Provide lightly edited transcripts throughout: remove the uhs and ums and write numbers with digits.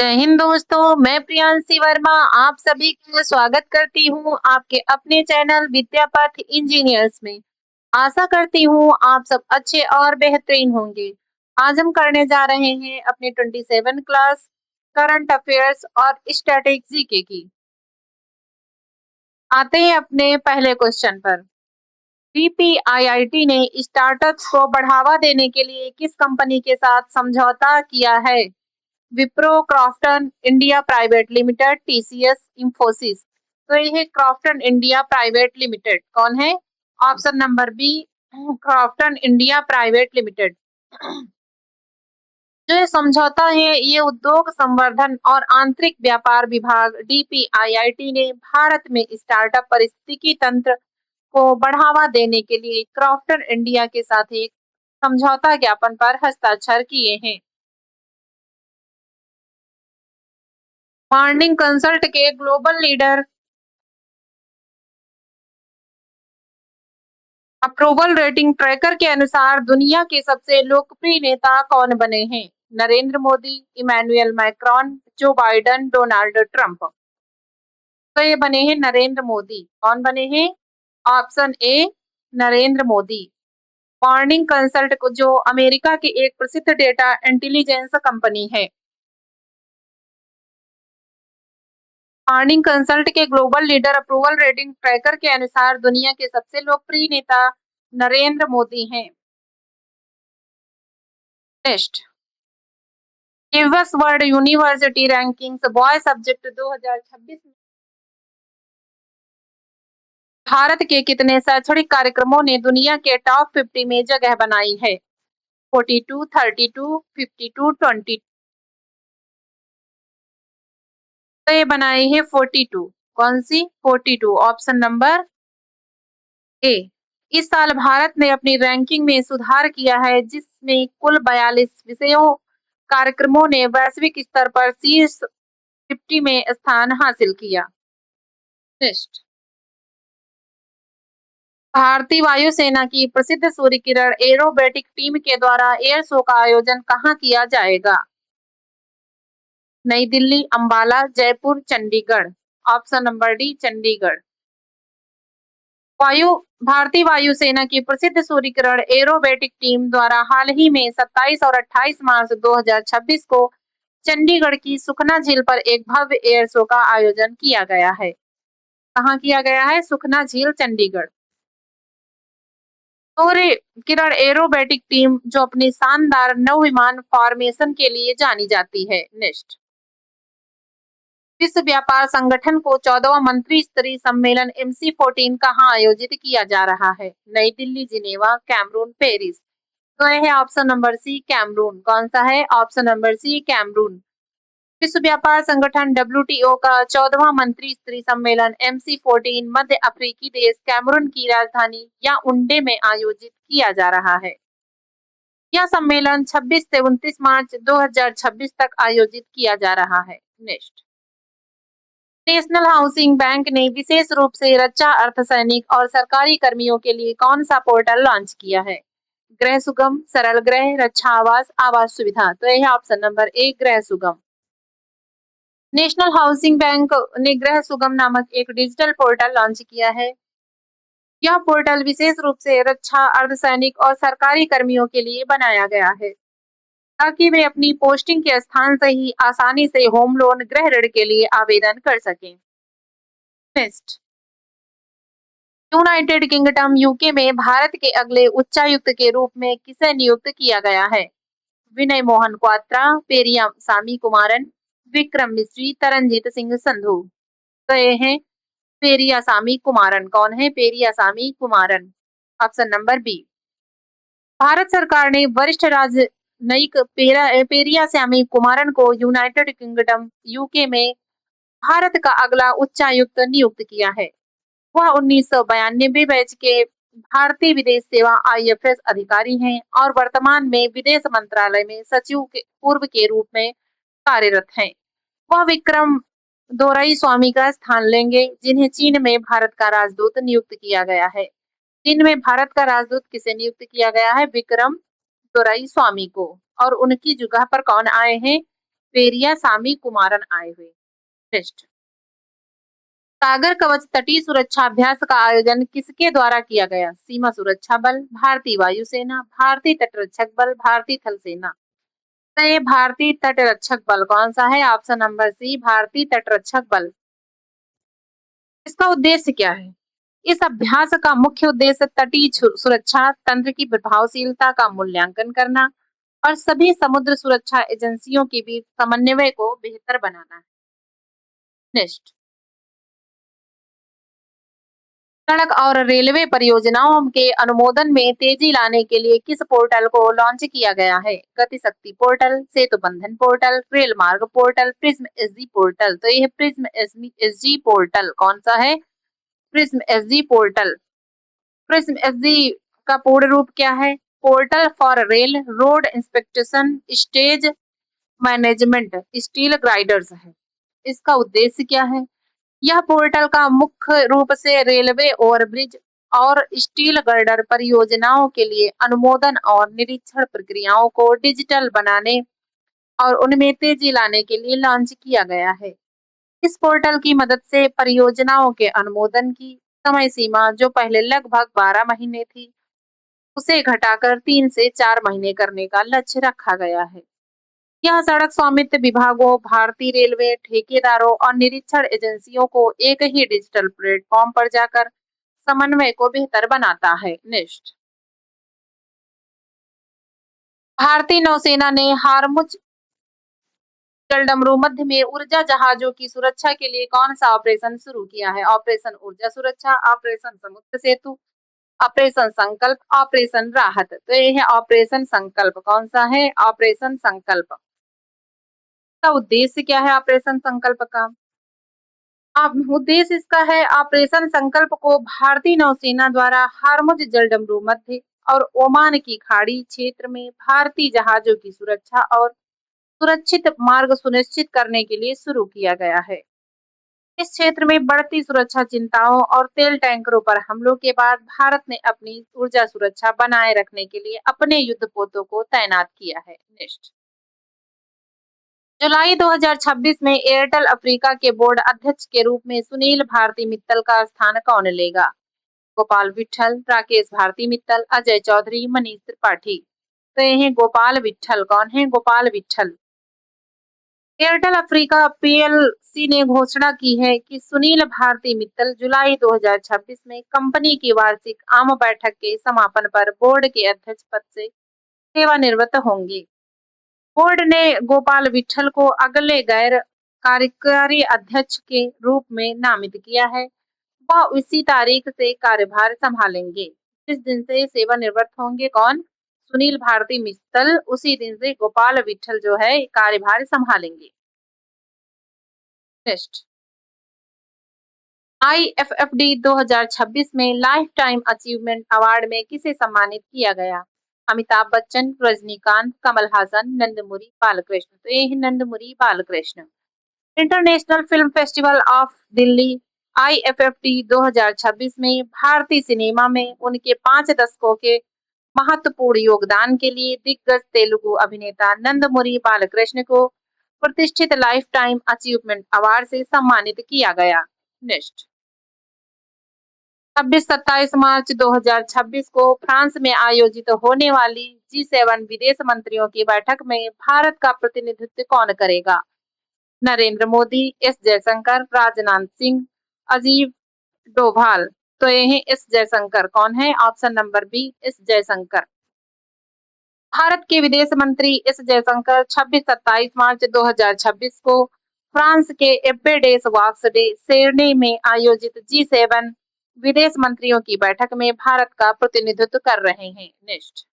जय हिंद दोस्तों, मैं प्रियांशी वर्मा आप सभी का स्वागत करती हूँ आपके अपने चैनल विद्यापथ इंजीनियर्स में। आशा करती हूँ आप सब अच्छे और बेहतरीन होंगे। आज हम करने जा रहे हैं अपने 27 क्लास करंट अफेयर्स और स्ट्रेटेजी की। आते हैं अपने पहले क्वेश्चन पर। डीपीआईआईटी ने स्टार्टअप्स को बढ़ावा देने के लिए किस कंपनी के साथ समझौता किया है? Wipro, Krafton India private limited, TCS, Infosys. तो ये है क्रॉफ्टन इंडिया प्राइवेट लिमिटेड। कौन है? Option number B, Krafton India private limited. जो ये समझौता है ये उद्योग संवर्धन और आंतरिक व्यापार विभाग डीपीआईआईटी ने भारत में स्टार्टअप पारिस्थितिकी तंत्र को बढ़ावा देने के लिए क्रॉफ्टन इंडिया के साथ एक समझौता ज्ञापन पर हस्ताक्षर किए हैं। मॉर्निंग कंसल्ट के global leader approval rating tracker के अनुसार दुनिया के सबसे लोकप्रिय नेता कौन बने हैं? नरेंद्र मोदी, इमैनुअल मैक्रोन, जो बाइडन, डोनाल्ड ट्रंप। तो ये बने हैं नरेंद्र मोदी। कौन बने हैं? Option A, Narendra Modi. Morning consult को जो अमेरिका की एक प्रसिद्ध डेटा इंटेलिजेंस कंपनी है। मॉर्निंग कंसल्ट के global leader approval rating tracker के अनुसार दुनिया के सबसे लोकप्रिय नेता नरेंद्र मोदी हैं। Next, gives world university rankings boy subject 2026 में भारत के कितने शैक्षणिक कार्यक्रमों ने दुनिया के टॉप 50 में जगह बनाई है? 42, 32, 52, 20। तो ये बनाई है 42। कौन सी? 42। ऑप्शन नंबर ए। इस साल भारत ने अपनी रैंकिंग में सुधार किया है जिसमें कुल 42 विषयों कार्यक्रमों ने वैश्विक स्तर पर शीर्ष 50 में स्थान हासिल किया। नेक्स्ट, भारतीय वायुसेना की प्रसिद्ध सूर्य किरण एरोबेटिक टीम के द्वारा एयर शो का आयोजन कहाँ किया जाएगा? नई Delhi, Ambala, Jaipur, Chandigarh. Option number D, Chandigarh. वायु भारतीय वायुसेना की प्रसिद्ध सूर्य किरण एरोबेटिक टीम द्वारा हाल ही में 27 और 28 मार्च 2026 को चंडीगढ़ की सुखना झील पर एक भव्य एयर शो का आयोजन किया गया है। कहाँ किया गया है? सुखना झील, चंडीगढ़। सूर्य किरण एरोबेटिक टीम जो अपनी शानदार नौ विमान फॉर्मेशन के लिए जानी जाती है। नेक्स्ट, विश्व व्यापार संगठन को 14वां मंत्री स्तरीय सम्मेलन MC14 कहाँ आयोजित किया जा रहा है? नई दिल्ली, जिनेवा, कैमरून, पेरिस। तो यह है ऑप्शन नंबर सी, कैमरून। कौन सा है? Option number C, Cameroon. विश्व व्यापार संगठन WTO का 14वां मंत्री स्तरीय सम्मेलन MC14 मध्य अफ्रीकी देश कैमरून की राजधानी याओंडे में आयोजित किया जा रहा है। यह सम्मेलन 26 से 29 मार्च 2026 तक आयोजित किया जा रहा है। नेक्स्ट, नेशनल हाउसिंग बैंक ने विशेष रूप से रक्षा, अर्धसैनिक और सरकारी कर्मियों के लिए कौन सा पोर्टल लॉन्च किया है? गृह सुगम, सरल गृह, रक्षा आवास, आवास सुविधा। तो यह है ऑप्शन नंबर ए, गृह सुगम। नेशनल हाउसिंग बैंक ने गृह सुगम नामक एक डिजिटल पोर्टल लॉन्च किया है। यह पोर्टल विशेष रूप से रक्षा, अर्धसैनिक और सरकारी कर्मियों के लिए बनाया गया है ताकि वे अपनी पोस्टिंग के स्थान से ही आसानी से होम लोन, गृह ऋण के लिए आवेदन कर सकें। नेक्स्ट, यूनाइटेड किंगडम यूके में भारत के अगले उच्चायुक्त के रूप में किसे नियुक्त किया गया है? विनय मोहन क्वात्रा, पेरिया सामी कुमारन, विक्रम मिश्री, तरनजीत सिंह संधू। तो ये हैं पेरियासामी कुमारन। कौन है? Periyasamy Kumaran. Option number B. Bharat सरकार ने वरिष्ठ राजनयिक पेरियासामी कुमारन को यूनाइटेड किंगडम यूके में भारत का अगला उच्चायुक्त नियुक्त किया है। वह 1992 बैच के भारतीय विदेश सेवा IFS अधिकारी हैं और वर्तमान में विदेश मंत्रालय में सचिव के पूर्व के रूप में कार्यरत हैं। वह विक्रम दोरई स्वामी का स्थान लेंगे जिन्हें चीन में भारत का राजदूत नियुक्त किया गया है। चीन में भारत का राजदूत किसे नियुक्त किया गया है? विक्रम दोरई स्वामी को। और उनकी जगह पर कौन आए हैं? पेरिया सामी कुमारन आए हुए। नेक्स्ट, सागर कवच तटीय सुरक्षा अभ्यास का आयोजन किसके द्वारा किया गया? सीमा सुरक्षा बल, भारतीय वायुसेना, भारतीय तटरक्षक बल, भारतीय थल सेना। तो ये भारतीय तटरक्षक बल कौन सा है? ऑप्शन नंबर सी, भारतीय तटरक्षक बल। इसका उद्देश्य क्या है? इस अभ्यास का मुख्य उद्देश्य तटीय सुरक्षा तंत्र की प्रभावशीलता का मूल्यांकन करना और सभी समुद्र सुरक्षा एजेंसियों के बीच समन्वय को बेहतर बनाना है। नेक्स्ट, सड़क और रेलवे परियोजनाओं के अनुमोदन में तेजी लाने के लिए किस पोर्टल को लॉन्च किया गया है? गति शक्ति portal, Setu Bandhan portal, rail Marg portal, prism SG portal. तो यह प्रिज्म एसजी पोर्टल कौन सा है? Prism SG portal. Prism SG का पूर्ण रूप क्या है? Portal for rail road inspection stage management steel girders है। इसका उद्देश्य क्या है? यह पोर्टल का मुख्य रूप से रेलवे ओवरब्रिज और स्टील गर्डर परियोजनाओं के लिए अनुमोदन और निरीक्षण प्रक्रियाओं को डिजिटल बनाने और उनमें तेजी लाने के लिए लॉन्च किया गया है। इस पोर्टल की मदद से परियोजनाओं के अनुमोदन की समय सीमा जो पहले लगभग 12 महीने थी, उसे घटाकर 3 से 4 महीने करने का लक्ष्य रखा गया है। यह सड़क स्वामित्व विभागों, भारतीय रेलवे, ठेकेदारों और निरीक्षण एजेंसियों को एक ही डिजिटल प्लेटफॉर्म पर जाकर समन्वय को बेहतर बनाता है। नेक्स्ट, भारतीय नौसेना ने हारमुज जलडमरू मध्य में ऊर्जा जहाजों की सुरक्षा के लिए कौन सा ऑपरेशन शुरू किया है? ऑपरेशन ऊर्जा सुरक्षा, ऑपरेशन समुद्र सेतु, ऑपरेशन संकल्प, ऑपरेशन राहत। तो यह है ऑपरेशन संकल्प। कौन सा है? ऑपरेशन संकल्प। का उद्देश्य क्या है ऑपरेशन संकल्प का? उद्देश्य इसका है ऑपरेशन संकल्प को भारतीय नौसेना द्वारा हार्मुज जलडमरू मध्य और ओमान की खाड़ी क्षेत्र में भारतीय जहाजों की सुरक्षा और सुरक्षित मार्ग सुनिश्चित करने के लिए शुरू किया गया है। इस क्षेत्र में बढ़ती सुरक्षा चिंताओं और तेल टैंकरों पर हमलों के बाद भारत ने अपनी ऊर्जा सुरक्षा बनाए रखने के लिए अपने युद्धपोतों को तैनात किया है। नेक्स्ट, जुलाई 2026 में एयरटेल अफ्रीका के बोर्ड अध्यक्ष के रूप में सुनील भारती मित्तल का स्थान कौन लेगा? गोपाल विट्ठल, राकेश भारती मित्तल, अजय चौधरी, मनीष त्रिपाठी। तो ये है गोपाल विट्ठल। कौन है? Gopal Vitthal. Airtel Africa PLC ने घोषणा की है कि सुनील भारती मित्तल जुलाई 2026 में कंपनी की वार्षिक आम बैठक के समापन पर बोर्ड के अध्यक्ष पद से सेवानिवृत्त होंगे। बोर्ड ने गोपाल विट्ठल को अगले गैर कार्यकारी अध्यक्ष के रूप में नामित किया है। वह उसी तारीख से कार्यभार संभालेंगे जिस दिन से सेवानिवृत्त होंगे। कौन? सुनील भारती मित्तल। उसी दिन से गोपाल विट्ठल जो है कार्यभार संभालेंगे। नेक्स्ट, IFFD 2026 में लाइफ टाइम अचीवमेंट अवार्ड में किसे सम्मानित किया गया? अमिताभ बच्चन, रजनीकांत, कमल हासन, नंदमुरी बालकृष्ण। तो ये है Nandamuri Balkrishna. International film festival of Delhi IFFD 2026 में भारतीय सिनेमा में उनके 5 दशकों के महत्वपूर्ण योगदान के लिए दिग्गज तेलुगु अभिनेता नंदमुरी बालकृष्ण को प्रतिष्ठित लाइफ टाइम अचीवमेंट अवार्ड से सम्मानित किया गया। नेक्स्ट, 26-27 मार्च 2026 को फ्रांस में आयोजित होने वाली G7 विदेश मंत्रियों की बैठक में भारत का प्रतिनिधित्व कौन करेगा? नरेंद्र मोदी, एस जयशंकर, राजनाथ सिंह, अजीब डोभाल। तो ये है एस जयशंकर। कौन है? Option number B, S Jaishankar. Bharat के विदेश मंत्री एस जयशंकर 26-27 मार्च 2026 को फ्रांस के एब्बे-डेस वॉक्स डे सेरनी में आयोजित G7 विदेश मंत्रियों की बैठक में भारत का प्रतिनिधित्व कर रहे हैं। नेक्स्ट,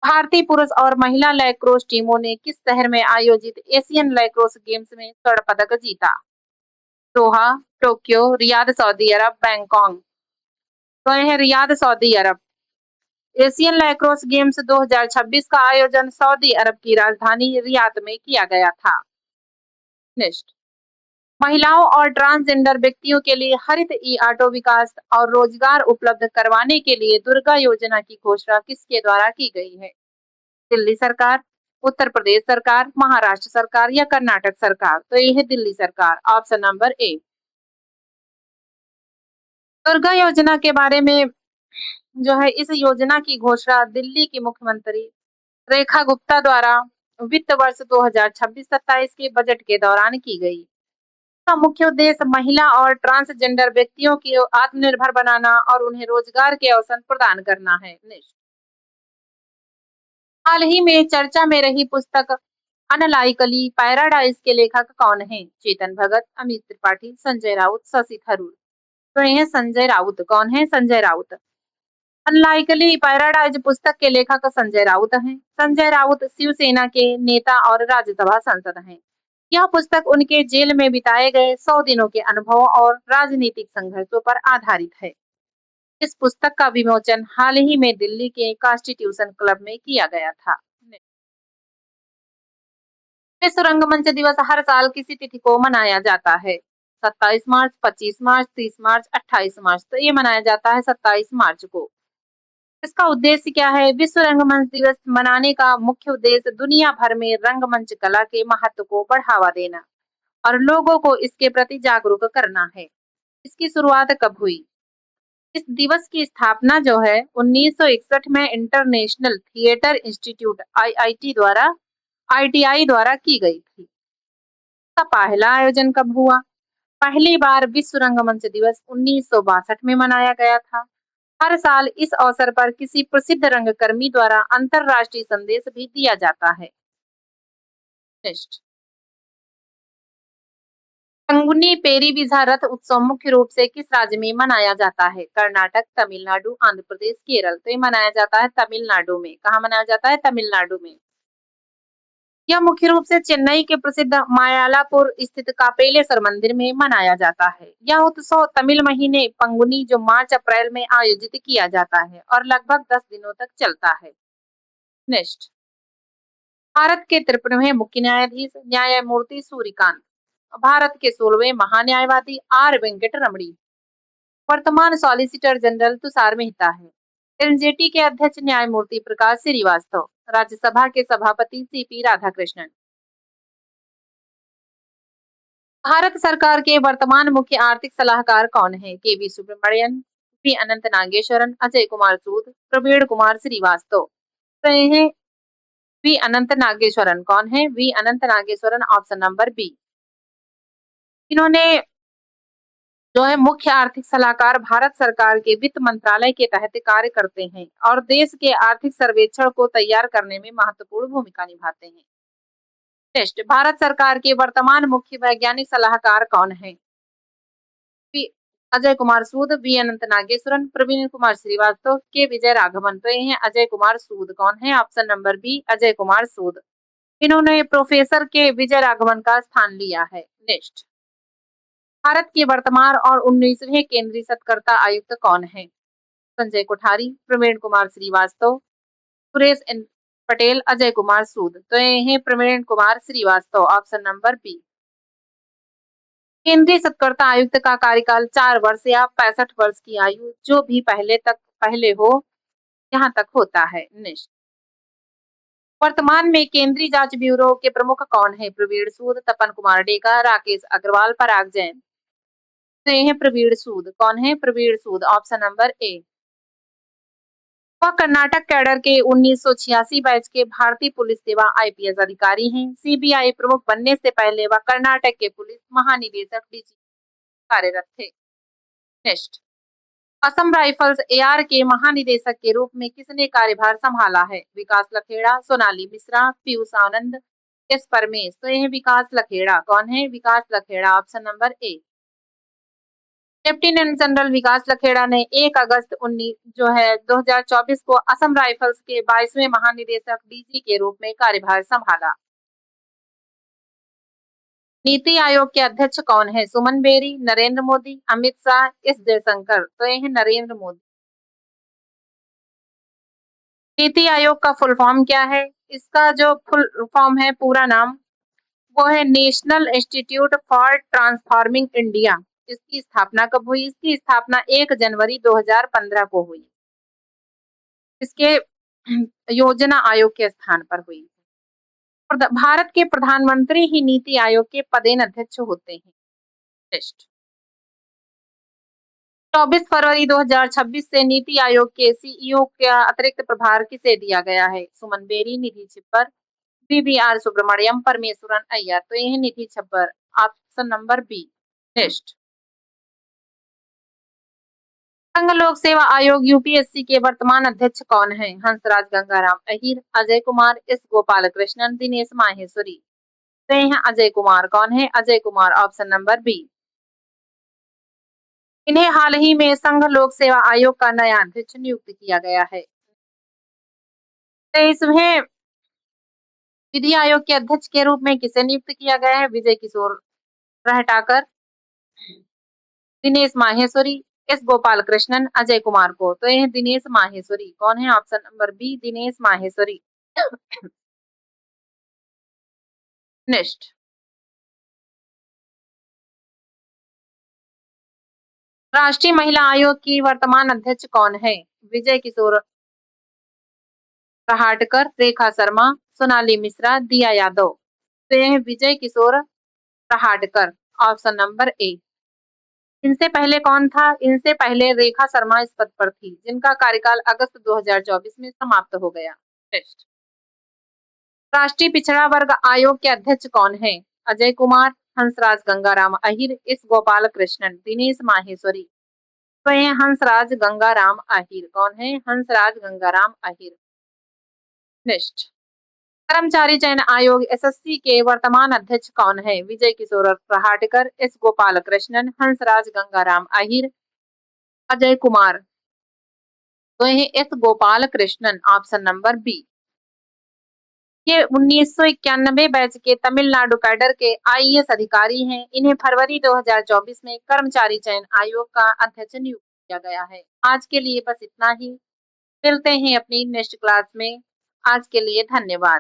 भारतीय पुरुष और महिला लैक्रोस टीमों ने किस शहर में आयोजित एशियन लैक्रोस गेम्स में स्वर्ण पदक जीता? दोहा, टोक्यो, रियाद सऊदी अरब, बैंकॉक। तो यह है रियाद सऊदी अरब। एशियन लैक्रोस गेम्स 2026 का आयोजन सऊदी अरब की राजधानी रियाद में किया गया था। नेक्स्ट, महिलाओं और ट्रांसजेंडर व्यक्तियों के लिए हरित ई-ऑटो विकास और रोजगार उपलब्ध करवाने के लिए दुर्गा योजना की घोषणा किसके द्वारा की गई है? दिल्ली सरकार, उत्तर प्रदेश सरकार, महाराष्ट्र सरकार या कर्नाटक सरकार? तो ये है दिल्ली सरकार, ऑप्शन नंबर ए। दुर्गा योजना के बारे में जो है, इस योजना की घोषणा दिल्ली की मुख्यमंत्री रेखा गुप्ता द्वारा वित्त वर्ष 2026-27 के बजट के दौरान की गई। इसका मुख्य उद्देश्य महिला और ट्रांसजेंडर व्यक्तियों को आत्मनिर्भर बनाना और उन्हें रोजगार के अवसर प्रदान करना है। हाल ही में चर्चा में रही पुस्तक अनलाइकली पैराडाइज के लेखक कौन है? चेतन भगत, अमित त्रिपाठी, संजय राउत, शशि थरूर? तो ये है संजय राउत। कौन है? संजय राउत। अनलाइकली पैराडाइज पुस्तक के लेखक संजय राउत हैं। संजय राउत शिवसेना के नेता और राज्यसभा सांसद हैं। यह पुस्तक उनके जेल में बिताए गए 100 दिनों के अनुभवों और राजनीतिक संघर्षों पर आधारित है। इस पुस्तक का विमोचन हाल ही में दिल्ली के कॉन्स्टिट्यूशन क्लब में किया गया था। विश्व रंगमंच दिवस हर साल किसी तिथि को मनाया जाता है? 27 मार्च, 25 मार्च, 30 मार्च, 28 मार्च? तो ये मनाया जाता है 27 मार्च को। इसका उद्देश्य क्या है? विश्व रंगमंच दिवस मनाने का मुख्य उद्देश्य दुनिया भर में रंगमंच कला के महत्व को बढ़ावा देना और लोगों को इसके प्रति जागरूक करना है। इसकी शुरुआत कब हुई? इस दिवस की स्थापना जो है 1961 में इंटरनेशनल थिएटर इंस्टीट्यूट आईटीआई द्वारा की गई थी। इसका पहला आयोजन कब हुआ? पहली बार विश्व रंगमंच दिवस 1962 में मनाया गया था। हर साल इस अवसर पर किसी प्रसिद्ध रंगकर्मी द्वारा अंतरराष्ट्रीय संदेश भी दिया जाता है। नेक्स्ट, पंगुनी पेरीविझा रथ उत्सव मुख्य रूप से किस राज्य में मनाया जाता है? कर्नाटक, तमिलनाडु, आंध्र प्रदेश, केरल? तो ये मनाया जाता है तमिलनाडु में। कहाँ मनाया जाता है? तमिलनाडु में। यह मुख्य रूप से चेन्नई के प्रसिद्ध मायालापुर स्थित कापेलेश्वर मंदिर में मनाया जाता है। यह उत्सव तमिल महीने पंगुनी जो मार्च अप्रैल में आयोजित किया जाता है और लगभग 10 दिनों तक चलता है। नेक्स्ट, भारत के 53वें मुख्य न्यायाधीश न्यायमूर्ति सूर्यकांत, भारत के 16वें महान्यायवादी आर वेंकट रमणी, वर्तमान सॉलिसिटर जनरल तुषार मेहता है। एनजीटी के अध्यक्ष न्यायमूर्ति प्रकाश श्रीवास्तव, राज्यसभा के सभापति सीपी राधाकृष्णन। भारत सरकार के वर्तमान मुख्य आर्थिक सलाहकार कौन है? KV Subramanian, V Anantha Nageswaran, Ajay Kumar Sood, Praveen Kumar Srivastava? तो ये है वी अनंत नागेश्वरन। कौन है? V Anantha Nageswaran, option number B. इन्होंने जो है मुख्य आर्थिक सलाहकार भारत सरकार के वित्त मंत्रालय के तहत कार्य करते हैं और देश के आर्थिक सर्वेक्षण को तैयार करने में महत्वपूर्ण भूमिका निभाते हैं। नेक्स्ट, भारत सरकार के वर्तमान मुख्य वैज्ञानिक सलाहकार कौन है? अजय कुमार सूद, वी अनंत नागेश्वरन, प्रवीण कुमार श्रीवास्तव, के विजय राघवन? तो ये है अजय कुमार सूद। कौन है? Option number B, Ajay Kumar Sood. इन्होंने प्रोफेसर के विजय राघवन का स्थान लिया है। नेक्स्ट, भारत के वर्तमान और 19वें केंद्रीय सत्कर्ता आयुक्त कौन है? संजय कोठारी, प्रवीण कुमार श्रीवास्तव, सुरेश पटेल, अजय कुमार सूद? तो ये है Praveen Kumar Srivastava, option number B. केंद्रीय सत्कर्ता आयुक्त का कार्यकाल 4 वर्ष या 65 वर्ष की आयु जो भी पहले हो यहाँ तक होता है। नेक्स्ट, वर्तमान में केंद्रीय जांच ब्यूरो के प्रमुख कौन है? प्रवीण सूद, तपन कुमार डेका, राकेश अग्रवाल, पराग जैन? तो ये है प्रवीण सूद। कौन है? प्रवीण सूद, ऑप्शन नंबर ए। वह कर्नाटक कैडर के 1986 बैच के भारतीय पुलिस सेवा आईपीएस अधिकारी हैं। सीबीआई प्रमुख बनने से पहले वह कर्नाटक के पुलिस महानिदेशक डीजी कार्यरत थे। नेक्स्ट, असम राइफल्स एआर के महानिदेशक के रूप में किसने कार्यभार संभाला है? विकास लखेड़ा, सोनाली मिश्रा, पीयूष आनंद, एस परमेश? तो यह विकास लखेड़ा। कौन है? Vikas Lakhera, option number A. Lieutenant general Vikas Lakhera ने 1 अगस्त 2024 को असम राइफल्स के 22वें महानिदेशक डीजी के रूप में कार्यभार संभाला। नीति आयोग के अध्यक्ष कौन है? Suman berry, Narendra Modi, Amit Shah, S Jaishankar? तो ये है नरेंद्र मोदी। नीति आयोग का फुल फॉर्म क्या है? इसका जो फुल फॉर्म है, पूरा नाम, वो है national institute for transforming India. इसकी स्थापना कब हुई? इसकी स्थापना 1 जनवरी 2015 को हुई। इसके योजना आयोग के स्थान पर हुई। भारत के प्रधानमंत्री ही नीति आयोग के पदेन अध्यक्ष होते हैं। नेक्स्ट, 24 फरवरी 2026 से नीति आयोग के सीईओ का अतिरिक्त प्रभार किसे दिया गया है? सुमन बेरी, निधि छिब्बर, बीवीआर सुब्रमण्यम, परमेश्वरन अय्यर। तो ये है Nidhi Chhibber, option number B. Next, Sangh Lok सेवा आयोग यूपीएससी के वर्तमान अध्यक्ष कौन है? हंसराज गंगाराम अहीर, अजय कुमार, एस गोपाल कृष्णन, दिनेश माहेश्वरी। तो ये है अजय कुमार। कौन है? Ajay Kumar, option number B. इन्हें हाल ही में संघ लोक सेवा आयोग का नया अध्यक्ष नियुक्त किया गया है। 23वें विधि आयोग के अध्यक्ष के रूप में किसे नियुक्त किया गया है? विजय किशोर रहटाकर, दिनेश माहेश्वरी, एस गोपाल कृष्णन, अजय कुमार को। तो यह दिनेश माहेश्वरी। कौन है? Option number B, Dinesh Maheshwari. Next, राष्ट्रीय महिला आयोग की वर्तमान अध्यक्ष कौन है? विजय किशोर रहाटकर, रेखा शर्मा, सोनाली मिश्रा, दिया यादव। तो यह विजय किशोर रहाटकर, ऑप्शन नंबर ए। इनसे पहले कौन था? इनसे पहले रेखा शर्मा इस पद पर थी, जिनका कार्यकाल अगस्त 2024 में समाप्त हो गया। नेक्स्ट, राष्ट्रीय पिछड़ा वर्ग आयोग के अध्यक्ष कौन है? अजय कुमार, हंसराज गंगाराम अहीर, एस गोपाल कृष्णन, दिनेश माहेश्वरी। तो ये हंसराज गंगाराम अहीर। कौन है? हंसराज गंगाराम अहीर। नेक्स्ट, कर्मचारी चयन आयोग एसएससी के वर्तमान अध्यक्ष कौन है? विजय किशोर रहाटकर, एस गोपाल कृष्णन, हंसराज गंगाराम अहीर, अजय कुमार। तो ये S Gopal Krishnan, option number B. ये 1991 बैच के तमिलनाडु कैडर के आईएएस अधिकारी हैं। इन्हें फरवरी 2024 में कर्मचारी चयन आयोग का अध्यक्ष नियुक्त किया गया है। आज के लिए बस इतना ही। मिलते हैं अपनी नेक्स्ट क्लास में। आज के लिए धन्यवाद।